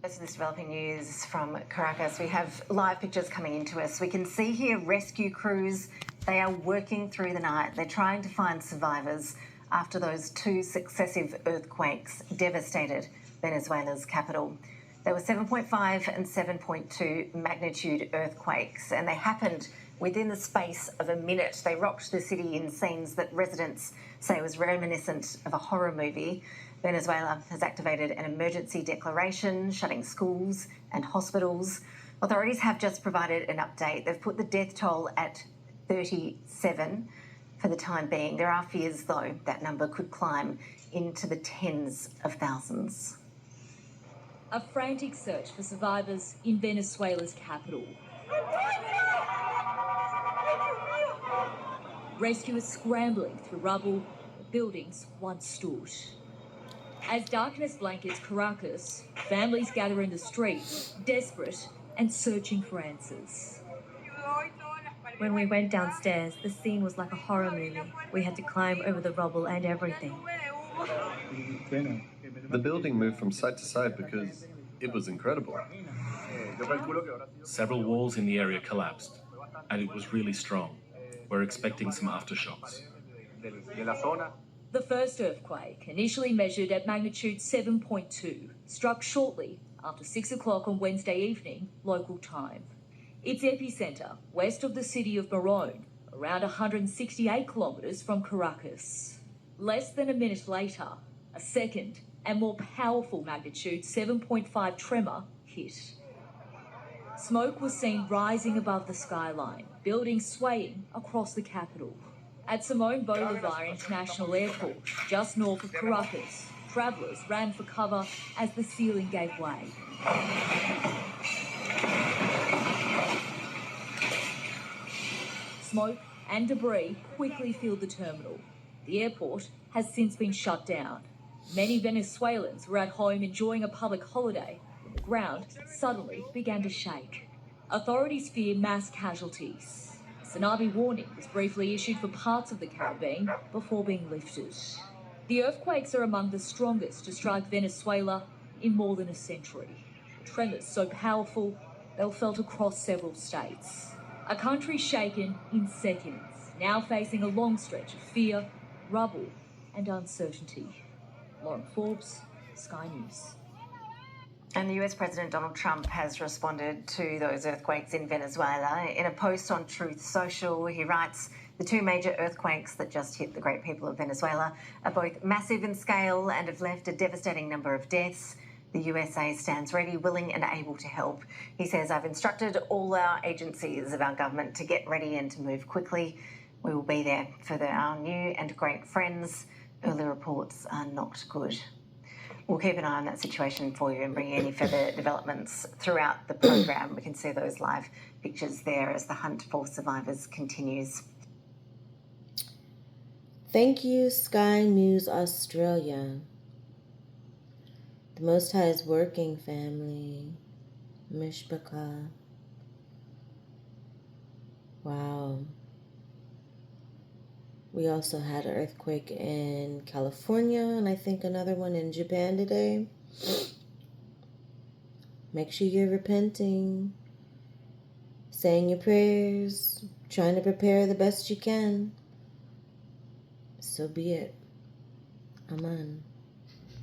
This is developing news from Caracas. We have live pictures coming into us. We can see here rescue crews. They are working through the night. They're trying to find survivors after those two successive earthquakes devastated Venezuela's capital. There were 7.5 and 7.2 magnitude earthquakes, and they happened within the space of a minute. They rocked the city in scenes that residents say was reminiscent of a horror movie. Venezuela has activated an emergency declaration, shutting schools and hospitals. Authorities have just provided an update. They've put the death toll at 37 for the time being. There are fears, though, that number could climb into the tens of thousands. A frantic search for survivors in Venezuela's capital. Rescuers scrambling through rubble where buildings once stood. As darkness blankets Caracas, families gather in the streets, desperate and searching for answers. When we went downstairs, the scene was like a horror movie. We had to climb over the rubble and everything. The building moved from side to side because it was incredible. Several walls in the area collapsed, and it was really strong. We're expecting some aftershocks. The first earthquake, initially measured at magnitude 7.2, struck shortly after 6 o'clock on Wednesday evening, local time. Its epicentre, west of the city of Morón, around 168 kilometres from Caracas. Less than a minute later, a second and more powerful magnitude 7.5 tremor hit. Smoke was seen rising above the skyline, buildings swaying across the capital. At Simón Bolívar International Airport, just north of Caracas, travellers ran for cover as the ceiling gave way. Smoke and debris quickly filled the terminal. The airport has since been shut down. Many Venezuelans were at home enjoying a public holiday when the ground suddenly began to shake. Authorities fear mass casualties. A tsunami warning was briefly issued for parts of the Caribbean before being lifted. The earthquakes are among the strongest to strike Venezuela in more than a century. Tremors so powerful, they were felt across several states. A country shaken in seconds, now facing a long stretch of fear, rubble and uncertainty. Lauren Forbes, Sky News. And the US President Donald Trump has responded to those earthquakes in Venezuela. In a post on Truth Social, he writes, "The two major earthquakes that just hit the great people of Venezuela are both massive in scale and have left a devastating number of deaths. The USA stands ready, willing and able to help." He says, "I've instructed all our agencies of our government to get ready and to move quickly. We will be there for our new and great friends. Early reports are not good." We'll keep an eye on that situation for you and bring you any further developments throughout the program. We can see those live pictures there as the hunt for survivors continues. Thank you, Sky News Australia. The Most High is working, family. Mishpachah. Wow. We also had an earthquake in California and I think another one in Japan today. Make sure you're repenting, saying your prayers, trying to prepare the best you can. So be it. Amen.